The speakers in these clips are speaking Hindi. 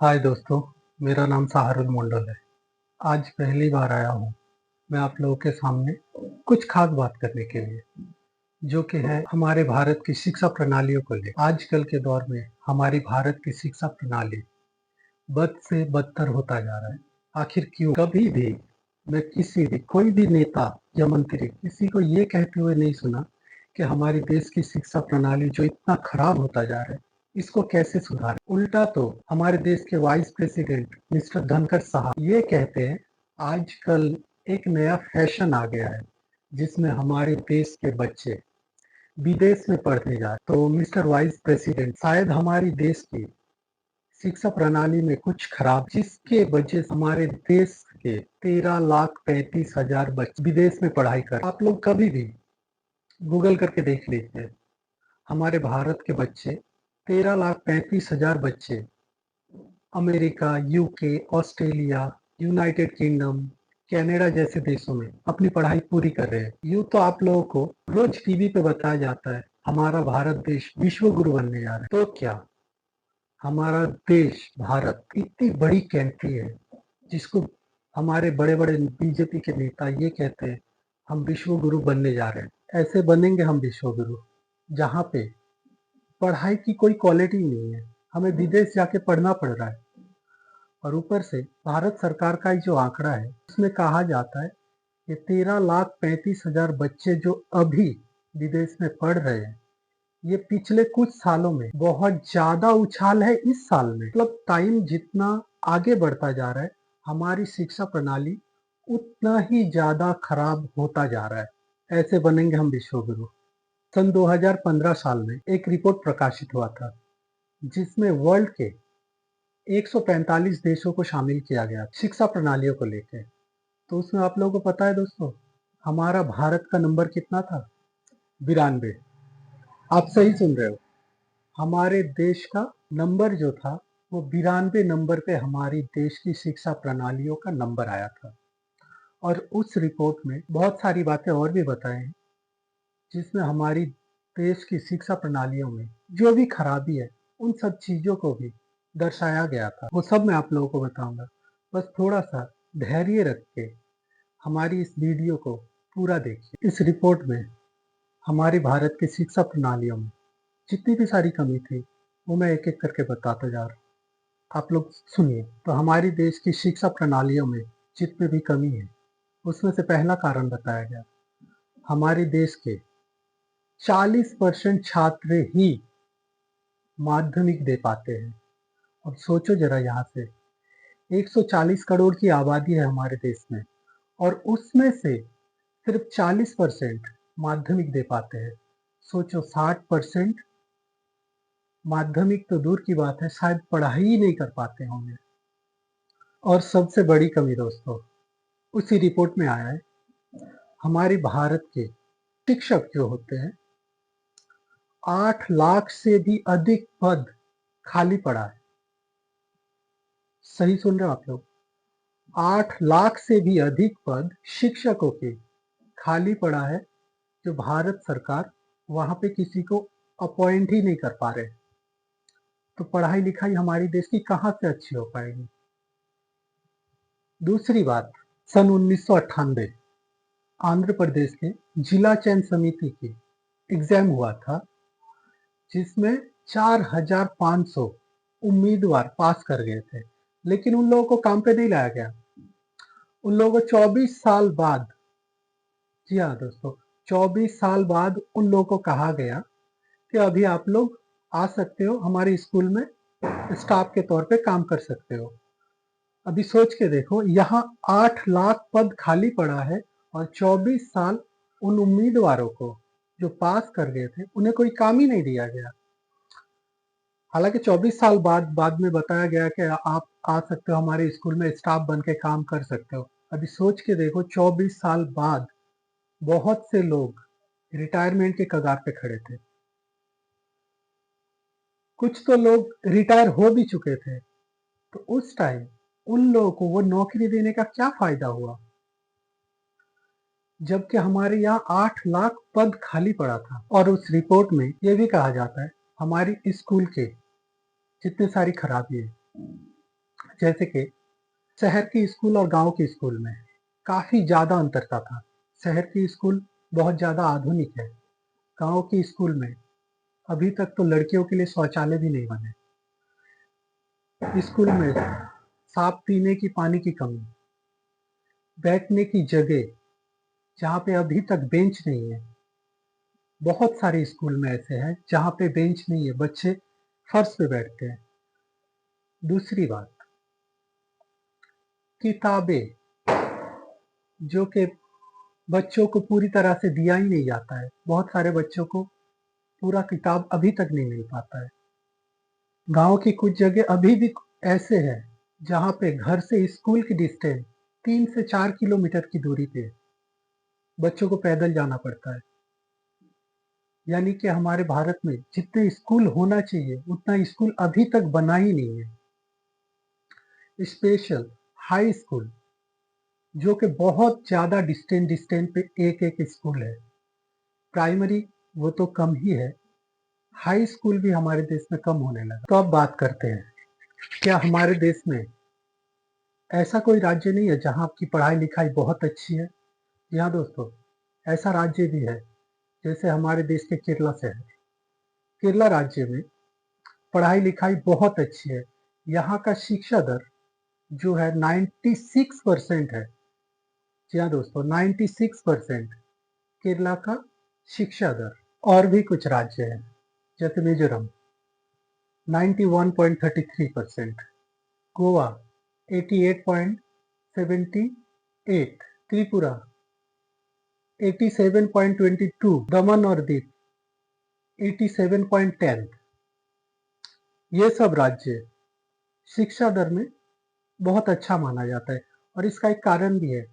हाय दोस्तों, मेरा नाम सहारुल मंडल है। आज पहली बार आया हूँ मैं आप लोगों के सामने कुछ खास बात करने के लिए, जो कि है हमारे भारत की शिक्षा प्रणालियों को लेकर। आजकल के दौर में हमारी भारत की शिक्षा प्रणाली बद से बदतर होता जा रहा है। आखिर क्यों? कभी भी मैं किसी भी कोई भी नेता या मंत्री किसी को ये कहते हुए नहीं सुना कि हमारे देश की शिक्षा प्रणाली जो इतना खराब होता जा रहा है, इसको कैसे सुधारें। उल्टा तो हमारे देश के वाइस प्रेसिडेंट मिस्टर धनखड़ साहब ये कहते हैं, आजकल एक नया फैशन आ गया है जिसमें हमारे देश के बच्चे विदेश में पढ़ने जा रहे। तो मिस्टर वाइस प्रेसिडेंट, शायद हमारी देश की शिक्षा प्रणाली में कुछ खराब, जिसके वजह से हमारे देश के 13,35,000 बच्चे विदेश में पढ़ाई कर। आप लोग कभी भी गूगल करके देख लीजिए, हमारे भारत के बच्चे 13,35,000 बच्चे America, UK, Australia, United kingdom, Canada जैसे देशों में अपनी पढ़ाई पूरी कर रहे हैं। यूं तो आप लोगों को रोज टीवी पे बताया जाता है हमारा भारत देश विश्व गुरु बनने जा रहा है। तो क्या हमारा देश भारत इतनी बड़ी कंट्री है जिसको हमारे बड़े बड़े बीजेपी के नेता ये कहते हैं हम विश्व गुरु बनने जा रहे हैं। ऐसे बनेंगे हम विश्व गुरु जहाँ पे पढ़ाई की कोई क्वालिटी नहीं है, हमें विदेश जाके पढ़ना पड़ रहा है। और ऊपर से भारत सरकार का जो आंकड़ा है उसमें कहा जाता है कि 13,35,000 बच्चे जो अभी विदेश में पढ़ रहे हैं, ये पिछले कुछ सालों में बहुत ज्यादा उछाल है। इस साल में मतलब टाइम जितना आगे बढ़ता जा रहा है, हमारी शिक्षा प्रणाली उतना ही ज्यादा खराब होता जा रहा है। ऐसे बनेंगे हम विश्वगुरु। सन 2015 साल में एक रिपोर्ट प्रकाशित हुआ था जिसमें वर्ल्ड के 145 देशों को शामिल किया गया शिक्षा प्रणालियों को लेकर। तो उसमें आप लोगों को पता है दोस्तों, हमारा भारत का नंबर कितना था? 92। आप सही सुन रहे हो, हमारे देश का नंबर जो था वो 92 नंबर पे हमारी देश की शिक्षा प्रणालियों का नंबर आया था। और उस रिपोर्ट में बहुत सारी बातें और भी बताए हैं जिसमें हमारी देश की शिक्षा प्रणालियों में जो भी खराबी है उन सब चीजों को भी दर्शाया गया था। वो सब मैं आप लोगों को बताऊंगा, बस थोड़ा सा धैर्य रख के हमारी इस वीडियो को पूरा देखिए। इस रिपोर्ट में हमारे भारत की शिक्षा प्रणालियों में जितनी भी सारी कमी थी वो मैं एक एक करके बताता जा रहा हूँ। आप लोग सुनिए। तो हमारी देश की शिक्षा प्रणालियों में जितनी भी कमी है उसमें से पहला कारण बताया गया, हमारे देश के 40% छात्र ही माध्यमिक दे पाते हैं। अब सोचो जरा, यहाँ से 140 करोड़ की आबादी है हमारे देश में और उसमें से सिर्फ 40% माध्यमिक दे पाते हैं। सोचो 60% माध्यमिक तो दूर की बात है, शायद पढ़ाई ही नहीं कर पाते होंगे। और सबसे बड़ी कमी दोस्तों उसी रिपोर्ट में आया है, हमारे भारत के शिक्षक जो होते हैं 8 लाख से भी अधिक पद खाली पड़ा है। सही सुन रहे हो आप लोग, 8 लाख से भी अधिक पद शिक्षकों के खाली पड़ा है, जो भारत सरकार वहां पे किसी को अपॉइंट ही नहीं कर पा रहे। तो पढ़ाई लिखाई हमारी देश की कहां से अच्छी हो पाएगी। दूसरी बात, सन 1998 आंध्र प्रदेश के जिला चयन समिति की एग्जाम हुआ था जिसमें 4,500 उम्मीदवार पास कर गए थे, लेकिन उन लोगों को काम पे नहीं लाया गया। उन लोगों को 24 साल बाद, जी हाँ दोस्तों, 24 साल बाद उन लोगों को कहा गया कि अभी आप लोग आ सकते हो, हमारे स्कूल में स्टाफ के तौर पे काम कर सकते हो। अभी सोच के देखो, यहाँ 8 लाख पद खाली पड़ा है और 24 साल उन उम्मीदवारों को जो पास कर गए थे उन्हें कोई काम ही नहीं दिया गया। हालांकि 24 साल बाद में बताया गया कि आप आ सकते हो, हमारे स्कूल में स्टाफ बन के काम कर सकते हो। अभी सोच के देखो, 24 साल बाद बहुत से लोग रिटायरमेंट के कगार पे खड़े थे। कुछ तो लोग रिटायर हो भी चुके थे। तो उस टाइम उन लोगों को वो नौकरी देने का क्या फायदा हुआ, जबकि हमारे यहाँ 8 लाख पद खाली पड़ा था। और उस रिपोर्ट में ये भी कहा जाता है हमारी स्कूल के जितने सारी खराबी है, जैसे कि शहर की स्कूल और गांव की स्कूल में काफ़ी ज़्यादा अंतरता था। शहर की स्कूल बहुत ज़्यादा आधुनिक है। गांव की स्कूल में अभी तक तो लड़कियों के लिए शौचालय भी नहीं बने। स्कूल में साफ पीने की पानी की कमी, बैठने की जगह जहाँ पे अभी तक बेंच नहीं है। बहुत सारे स्कूल में ऐसे हैं जहाँ पे बेंच नहीं है, बच्चे फर्श पे बैठते हैं। दूसरी बात, किताबें जो कि बच्चों को पूरी तरह से दिया ही नहीं जाता है। बहुत सारे बच्चों को पूरा किताब अभी तक नहीं मिल पाता है। गांव की कुछ जगह अभी भी ऐसे है जहाँ पे घर से स्कूल की डिस्टेंस 3 से 4 किलोमीटर की दूरी पे बच्चों को पैदल जाना पड़ता है। यानी कि हमारे भारत में जितने स्कूल होना चाहिए उतना स्कूल अभी तक बना ही नहीं है। स्पेशल हाई स्कूल जो कि बहुत ज़्यादा डिस्टेंस पे एक स्कूल है। प्राइमरी वो तो कम ही है, हाई स्कूल भी हमारे देश में कम होने लगा। तो अब बात करते हैं, क्या हमारे देश में ऐसा कोई राज्य नहीं है जहाँ आपकी पढ़ाई लिखाई बहुत अच्छी है? जी हाँ दोस्तों, ऐसा राज्य भी है। जैसे हमारे देश के केरला से है। केरला राज्य में पढ़ाई लिखाई बहुत अच्छी है। यहाँ का शिक्षा दर जो है 96% है। जी हाँ दोस्तों, 96% केरला का शिक्षा दर। और भी कुछ राज्य हैं जैसे मिजोरम 91.33%, गोवा 88.78, त्रिपुरा 87.22, दमन और दीव 87.10। ये सब राज्य शिक्षा दर में बहुत अच्छा माना जाता है और इसका एक कारण भी है।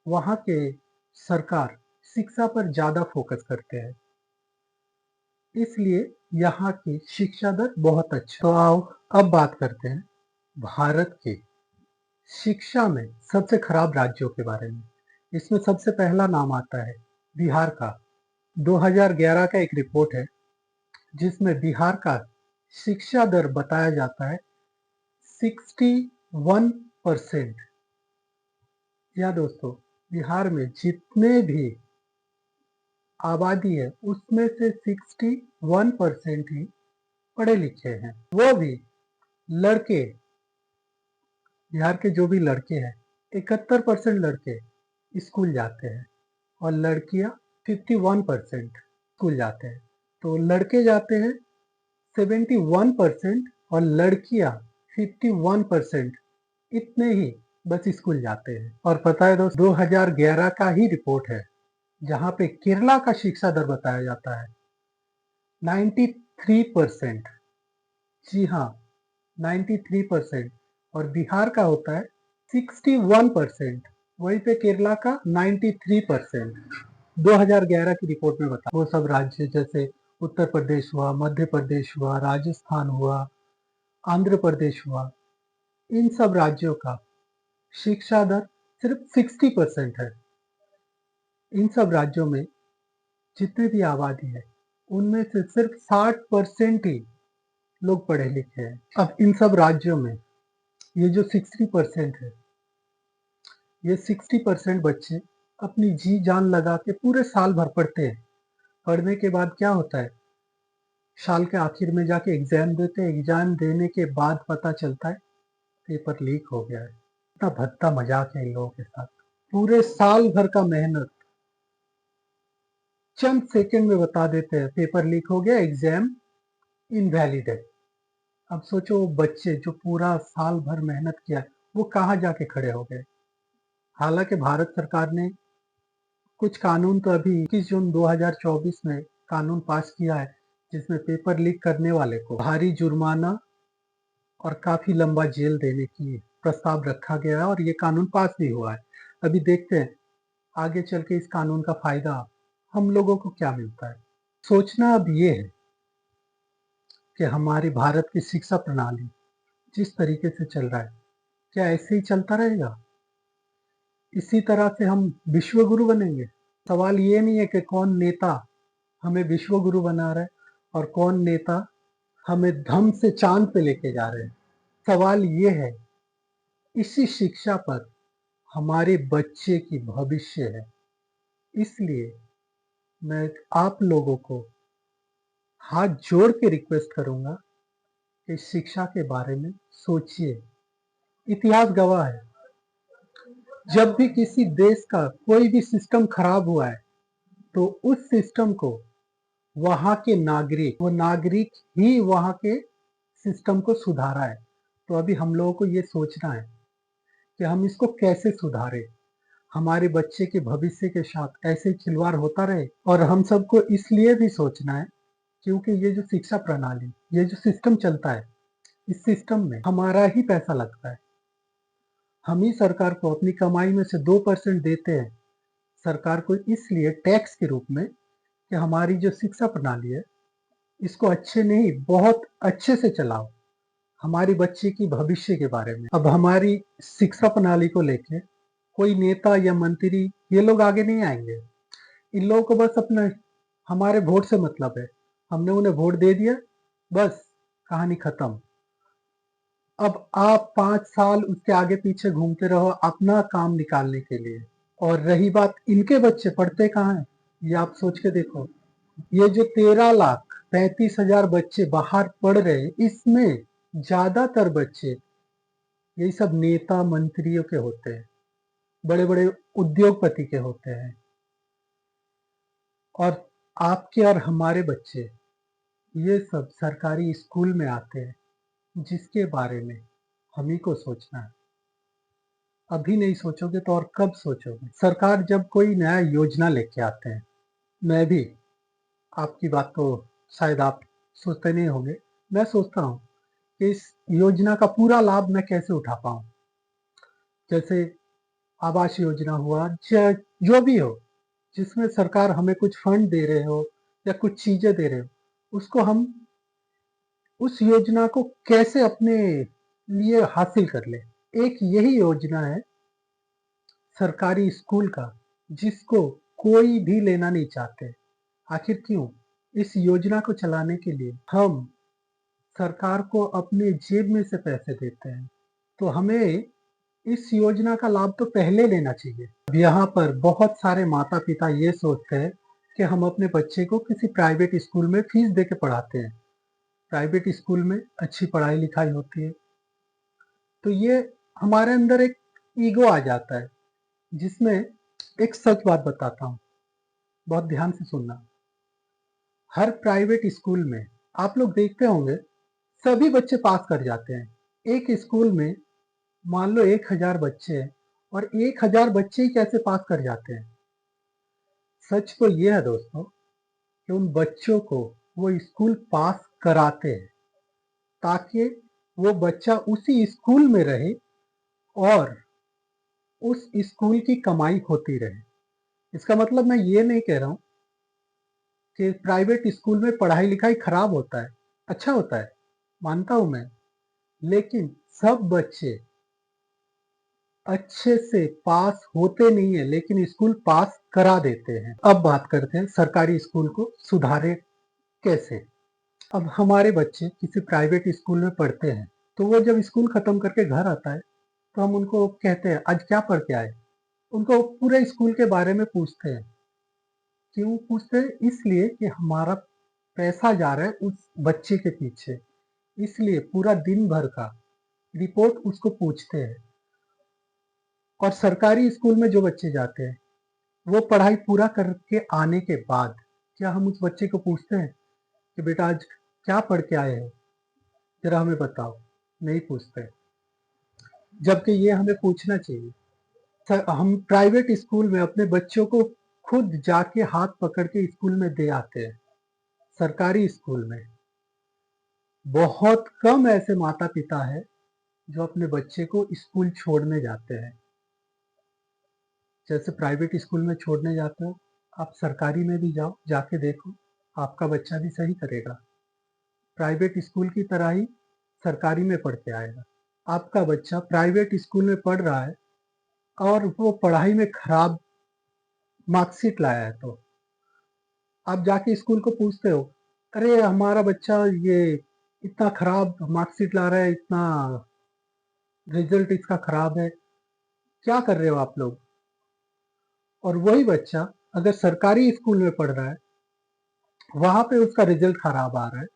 वहाँ के सरकार शिक्षा पर ज़्यादा फोकस करते हैं, इसलिए यहाँ की शिक्षा दर बहुत अच्छा। तो आओ अब बात करते हैं भारत के शिक्षा में सबसे खराब राज्यों के बारे में। इसमें सबसे पहला नाम आता है बिहार का। 2011 का एक रिपोर्ट है जिसमें बिहार का शिक्षा दर बताया जाता है 61%। या दोस्तों, बिहार में जितने भी आबादी है उसमें से 61% ही पढ़े लिखे हैं, वो भी लड़के। बिहार के जो भी लड़के हैं 71% लड़के स्कूल जाते हैं और लड़कियां 51% स्कूल जाते हैं। तो लड़के जाते हैं 71% और लड़कियां 51%, इतने ही बस स्कूल जाते हैं। और पता है दोस्त, 2011 का ही रिपोर्ट है जहाँ पे केरला का शिक्षा दर बताया जाता है 93%। जी हाँ, 93%। और बिहार का होता है 61%। वहीं पे केरला का 93%। 2011 की रिपोर्ट में बता। वो सब राज्य जैसे उत्तर प्रदेश हुआ, मध्य प्रदेश हुआ, राजस्थान हुआ, आंध्र प्रदेश हुआ, इन सब राज्यों का शिक्षा दर सिर्फ 60% है। इन सब राज्यों में जितने भी आबादी है उनमें से सिर्फ 60% ही लोग पढ़े लिखे हैं। अब इन सब राज्यों में ये जो 60% है, ये 60% बच्चे अपनी जी जान लगा के पूरे साल भर पढ़ते हैं। पढ़ने के बाद क्या होता है, साल के आखिर में जाके एग्जाम देते हैं। एग्जाम देने के बाद पता चलता है पेपर लीक हो गया है। इतना भद्दा मजाक है इन लोगों के साथ। पूरे साल भर का मेहनत चंद सेकंड में बता देते हैं पेपर लीक हो गया, एग्जाम इनवैलिड है। अब सोचो वो बच्चे जो पूरा साल भर मेहनत किया वो कहाँ जाके खड़े हो गए। हालांकि भारत सरकार ने कुछ कानून तो अभी 21 जून 2024 में कानून पास किया है जिसमें पेपर लीक करने वाले को भारी जुर्माना और काफी लंबा जेल देने की प्रस्ताव रखा गया है और ये कानून पास भी हुआ है। अभी देखते हैं आगे चल के इस कानून का फायदा हम लोगों को क्या मिलता है। सोचना अब ये है कि हमारी भारत की शिक्षा प्रणाली जिस तरीके से चल रहा है, क्या ऐसे ही चलता रहेगा? इसी तरह से हम विश्व गुरु बनेंगे? सवाल ये नहीं है कि कौन नेता हमें विश्व गुरु बना रहा है और कौन नेता हमें धम से चांद पे लेके जा रहे हैं। सवाल ये है इसी शिक्षा पर हमारे बच्चे की भविष्य है। इसलिए मैं आप लोगों को हाथ जोड़ के रिक्वेस्ट करूँगा कि शिक्षा के बारे में सोचिए। इतिहास गवाह है, जब भी किसी देश का कोई भी सिस्टम खराब हुआ है, तो उस सिस्टम को वहाँ के वो नागरिक ही वहाँ के सिस्टम को सुधारा है। तो अभी हम लोगों को ये सोचना है कि हम इसको कैसे सुधारें। हमारे बच्चे के भविष्य के साथ ऐसे खिलवाड़ होता रहे, और हम सबको इसलिए भी सोचना है क्योंकि ये जो शिक्षा प्रणाली, ये जो सिस्टम चलता है, इस सिस्टम में हमारा ही पैसा लगता है। हम ही सरकार को अपनी कमाई में से 2% देते हैं सरकार को, इसलिए टैक्स के रूप में, कि हमारी जो शिक्षा प्रणाली है इसको अच्छे नहीं बहुत अच्छे से चलाओ, हमारे बच्चे की भविष्य के बारे में। अब हमारी शिक्षा प्रणाली को लेके कोई नेता या मंत्री ये लोग आगे नहीं आएंगे। इन लोगों को बस अपना हमारे वोट से मतलब है। हमने उन्हें वोट दे दिया, बस कहानी खत्म। अब आप 5 साल उसके आगे पीछे घूमते रहो अपना काम निकालने के लिए। और रही बात इनके बच्चे पढ़ते कहाँ हैं, ये आप सोच के देखो। ये जो 13,35,000 बच्चे बाहर पढ़ रहे हैं, इसमें ज्यादातर बच्चे यही सब नेता मंत्रियों के होते हैं, बड़े बड़े उद्योगपति के होते हैं। और आपके और हमारे बच्चे ये सब सरकारी स्कूल में आते हैं, जिसके बारे में हम ही को सोचना है। अभी नहीं सोचोगे तो और कब सोचोगे। सरकार जब कोई नया योजना लेके आते हैं, मैं भी आपकी बात को शायद आप सोचते नहीं होंगे, मैं सोचता हूँ कि इस योजना का पूरा लाभ मैं कैसे उठा पाऊँ। जैसे आवास योजना हुआ, जो भी हो, जिसमें सरकार हमें कुछ फंड दे रहे हो या कुछ चीजें दे रहे हो, उसको हम उस योजना को कैसे अपने लिए हासिल कर ले। एक यही योजना है सरकारी स्कूल का, जिसको कोई भी लेना नहीं चाहते। आखिर क्यों? इस योजना को चलाने के लिए हम सरकार को अपने जेब में से पैसे देते हैं, तो हमें इस योजना का लाभ तो पहले लेना चाहिए। अब यहाँ पर बहुत सारे माता पिता ये सोचते हैं कि हम अपने बच्चे को किसी प्राइवेट स्कूल में फीस दे के पढ़ाते हैं, प्राइवेट स्कूल में अच्छी पढ़ाई लिखाई होती है। तो ये हमारे अंदर एक ईगो आ जाता है, जिसमें एक सच बात बताता हूँ, बहुत ध्यान से सुनना। हर प्राइवेट स्कूल में आप लोग देखते होंगे सभी बच्चे पास कर जाते हैं। एक स्कूल में मान लो 1,000 बच्चे हैं, और 1,000 बच्चे ही कैसे पास कर जाते हैं। सच तो ये है दोस्तों कि उन बच्चों को वो स्कूल पास कराते हैं, ताकि वो बच्चा उसी स्कूल में रहे और उस स्कूल की कमाई होती रहे। इसका मतलब मैं ये नहीं कह रहा हूँ कि प्राइवेट स्कूल में पढ़ाई लिखाई खराब होता है, अच्छा होता है, मानता हूं मैं। लेकिन सब बच्चे अच्छे से पास होते नहीं है, लेकिन स्कूल पास करा देते हैं। अब बात करते हैं सरकारी स्कूल को सुधारे कैसे। अब हमारे बच्चे किसी प्राइवेट स्कूल में पढ़ते हैं, तो वो जब स्कूल खत्म करके घर आता है, तो हम उनको कहते हैं आज क्या पढ़ के आए। उनको पूरे स्कूल के बारे में पूछते हैं। क्यों पूछते हैं? इसलिए कि हमारा पैसा जा रहा है उस बच्चे के पीछे, इसलिए पूरा दिन भर का रिपोर्ट उसको पूछते हैं। और सरकारी स्कूल में जो बच्चे जाते हैं, वो पढ़ाई पूरा करके आने के बाद क्या हम उस बच्चे को पूछते हैं कि बेटा आज क्या पढ़ के आए हो, जरा हमें बताओ? नहीं पूछते, जबकि ये हमें पूछना चाहिए। हम प्राइवेट स्कूल में अपने बच्चों को खुद जाके हाथ पकड़ के स्कूल में दे आते हैं। सरकारी स्कूल में बहुत कम ऐसे माता पिता है जो अपने बच्चे को स्कूल छोड़ने जाते हैं। जैसे प्राइवेट स्कूल में छोड़ने जाते हो, आप सरकारी में भी जाओ, जाके देखो, आपका बच्चा भी सही करेगा। प्राइवेट स्कूल की तरह ही सरकारी में पढ़ के आएगा। आपका बच्चा प्राइवेट स्कूल में पढ़ रहा है और वो पढ़ाई में खराब मार्कशीट लाया है, तो आप जाके स्कूल को पूछते हो, अरे हमारा बच्चा ये इतना खराब मार्कशीट ला रहा है, इतना रिजल्ट इसका खराब है, क्या कर रहे हो आप लोग? और वही बच्चा अगर सरकारी स्कूल में पढ़ रहा है, वहां पे उसका रिजल्ट खराब आ रहा है,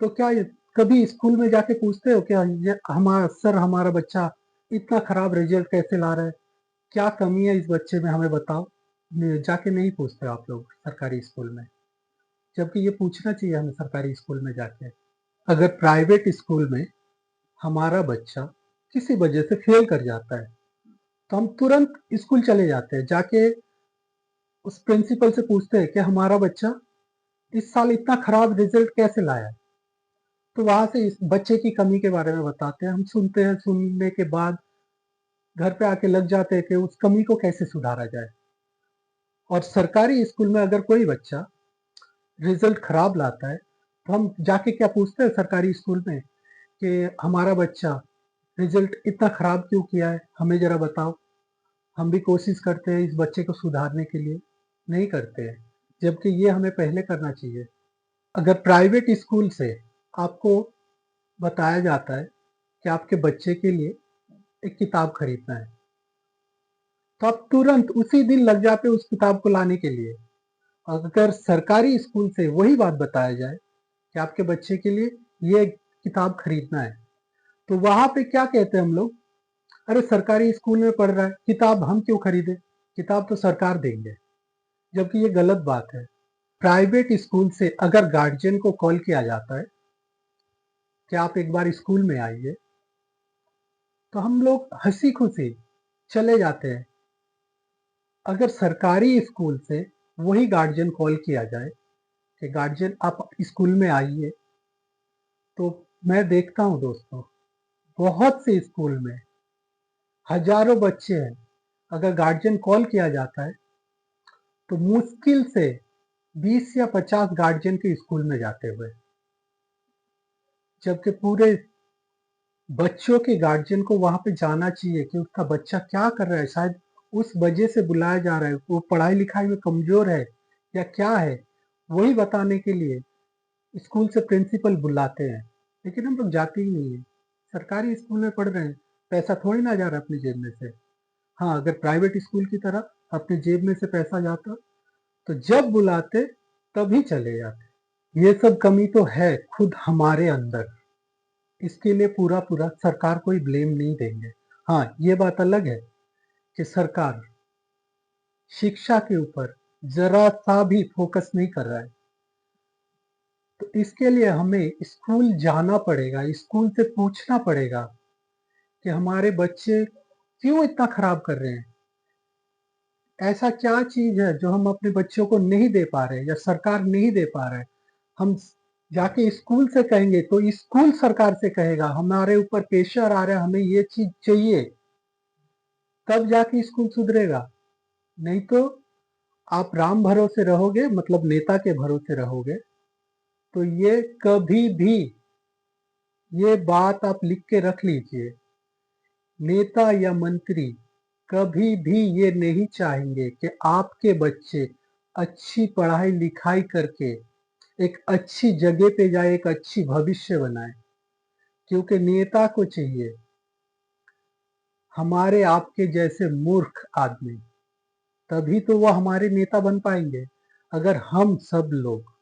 तो क्या कभी स्कूल में जाके पूछते हो क्या हमारा सर, हमारा बच्चा इतना खराब रिजल्ट कैसे ला रहा है, क्या कमी है इस बच्चे में, हमें बताओ? जाके नहीं पूछते आप लोग सरकारी स्कूल में, जबकि ये पूछना चाहिए हमें सरकारी स्कूल में जाके। अगर प्राइवेट स्कूल में हमारा बच्चा किसी वजह से फेल कर जाता है, तो हम तुरंत स्कूल चले जाते हैं, जाके उस प्रिंसिपल से पूछते हैं कि हमारा बच्चा इस साल इतना खराब रिजल्ट कैसे लाया। तो वहां से इस बच्चे की कमी के बारे में बताते हैं, हम सुनते हैं, सुनने के बाद घर पे आके लग जाते हैं कि उस कमी को कैसे सुधारा जाए। और सरकारी स्कूल में अगर कोई बच्चा रिजल्ट खराब लाता है, तो हम जाके क्या पूछते हैं सरकारी स्कूल में कि हमारा बच्चा रिजल्ट इतना खराब क्यों किया है, हमें जरा बताओ। हम भी कोशिश करते हैं इस बच्चे को सुधारने के लिए, नहीं करते हैं, जबकि ये हमें पहले करना चाहिए। अगर प्राइवेट स्कूल से आपको बताया जाता है कि आपके बच्चे के लिए एक किताब खरीदना है, तो आप तुरंत उसी दिन लग जाते उस किताब को लाने के लिए। अगर सरकारी स्कूल से वही बात बताया जाए कि आपके बच्चे के लिए ये किताब खरीदना है, तो वहां पे क्या कहते हैं हम लोग? अरे सरकारी स्कूल में पढ़ रहा है, किताब हम क्यों खरीदे, किताब तो सरकार देंगे। जबकि ये गलत बात है। प्राइवेट स्कूल से अगर गार्जियन को कॉल किया जाता है कि आप एक बार स्कूल में आइए, तो हम लोग हंसी खुशी चले जाते हैं। अगर सरकारी स्कूल से वही गार्जियन कॉल किया जाए कि गार्जियन आप स्कूल में आइए, तो मैं देखता हूँ दोस्तों, बहुत से स्कूल में हजारों बच्चे हैं, अगर गार्जियन कॉल किया जाता है तो मुश्किल से 20 या 50 गार्जियन के स्कूल में जाते हुए, जबकि पूरे बच्चों के गार्जियन को वहां पे जाना चाहिए कि उसका बच्चा क्या कर रहा है, शायद उस वजह से बुलाया जा रहा है, वो पढ़ाई लिखाई में कमजोर है या क्या है, वही बताने के लिए स्कूल से प्रिंसिपल बुलाते हैं। लेकिन हम लोग जाते ही नहीं है। सरकारी स्कूल में पढ़ रहे हैं, पैसा थोड़ी ना जा रहा अपनी जेब में से। हाँ, अगर प्राइवेट स्कूल की तरह अपनी जेब में से पैसा जाता, तो जब बुलाते तभी चले जाते। ये सब कमी तो है खुद हमारे अंदर, इसके लिए पूरा पूरा सरकार को ही ब्लेम नहीं देंगे। हाँ, ये बात अलग है कि सरकार शिक्षा के ऊपर जरा सा भी फोकस नहीं कर रहा है, तो इसके लिए हमें स्कूल जाना पड़ेगा, स्कूल से पूछना पड़ेगा कि हमारे बच्चे क्यों इतना खराब कर रहे हैं, ऐसा क्या चीज है जो हम अपने बच्चों को नहीं दे पा रहे या सरकार नहीं दे पा रहे। हम जाके स्कूल से कहेंगे तो स्कूल सरकार से कहेगा हमारे ऊपर प्रेशर आ रहा है, हमें ये चीज चाहिए, तब जाके स्कूल सुधरेगा। नहीं तो आप राम भरोसे रहोगे, मतलब नेता के भरोसे रहोगे, तो ये कभी भी, ये बात आप लिख के रख लीजिए, नेता या मंत्री कभी भी ये नहीं चाहेंगे कि आपके बच्चे अच्छी पढ़ाई लिखाई करके एक अच्छी जगह पे जाए, एक अच्छी भविष्य बनाए। क्योंकि नेता को चाहिए हमारे आपके जैसे मूर्ख आदमी, तभी तो वो हमारे नेता बन पाएंगे। अगर हम सब लोग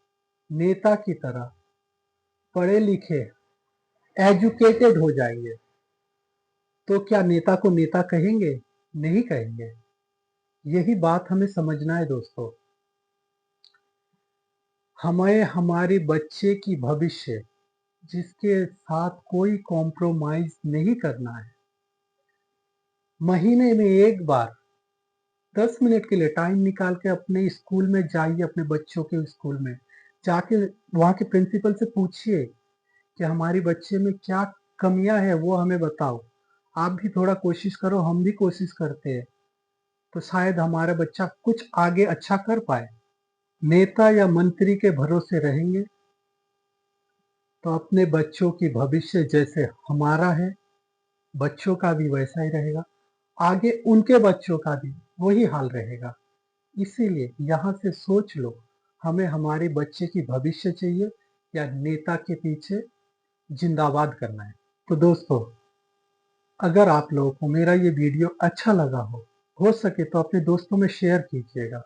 नेता की तरह पढ़े लिखे, एजुकेटेड हो जाएंगे, तो क्या नेता को नेता कहेंगे? नहीं कहेंगे। यही बात हमें समझना है दोस्तों। हमें हमारे बच्चे की भविष्य, जिसके साथ कोई कॉम्प्रोमाइज नहीं करना है, महीने में एक बार 10 मिनट के लिए टाइम निकाल के अपने स्कूल में जाइए, अपने बच्चों के स्कूल में जाके वहाँ के प्रिंसिपल से पूछिए कि हमारे बच्चे में क्या कमियां है, वो हमें बताओ। आप भी थोड़ा कोशिश करो, हम भी कोशिश करते हैं, तो शायद हमारा बच्चा कुछ आगे अच्छा कर पाए। नेता या मंत्री के भरोसे रहेंगे तो अपने बच्चों की भविष्य जैसे हमारा है, बच्चों का भी वैसा ही रहेगा, आगे उनके बच्चों का भी वही हाल रहेगा। इसीलिए यहाँ से सोच लो, हमें हमारे बच्चे की भविष्य चाहिए या नेता के पीछे जिंदाबाद करना है। तो दोस्तों, अगर आप लोगों को मेरा ये वीडियो अच्छा लगा हो सके तो अपने दोस्तों में शेयर कीजिएगा,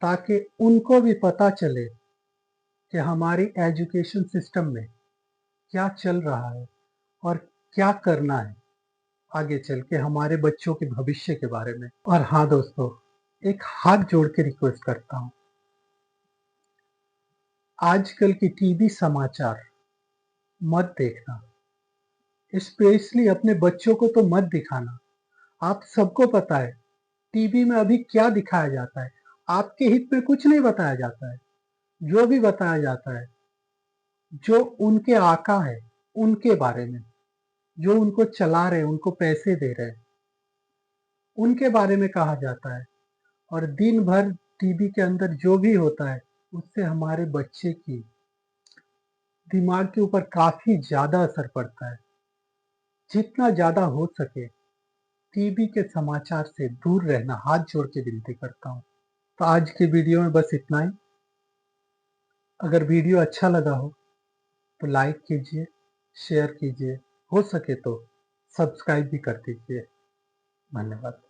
ताकि उनको भी पता चले कि हमारी एजुकेशन सिस्टम में क्या चल रहा है और क्या करना है आगे चल के हमारे बच्चों के भविष्य के बारे में। और हाँ दोस्तों, एक हाथ जोड़ के रिक्वेस्ट करता हूँ, आजकल की टीवी समाचार मत देखना, स्पेशली अपने बच्चों को तो मत दिखाना। आप सबको पता है टीवी में अभी क्या दिखाया जाता है, आपके हित में कुछ नहीं बताया जाता है। जो भी बताया जाता है, जो उनके आका है उनके बारे में, जो उनको चला रहे, उनको पैसे दे रहे, उनके बारे में कहा जाता है। और दिन भर टीवी के अंदर जो भी होता है, उससे हमारे बच्चे की दिमाग के ऊपर काफ़ी ज़्यादा असर पड़ता है। जितना ज़्यादा हो सके टीवी के समाचार से दूर रहना हाथ जोड़ के विनती करता हूँ। तो आज के वीडियो में बस इतना ही। अगर वीडियो अच्छा लगा हो तो लाइक कीजिए, शेयर कीजिए, हो सके तो सब्सक्राइब भी कर दीजिए। धन्यवाद।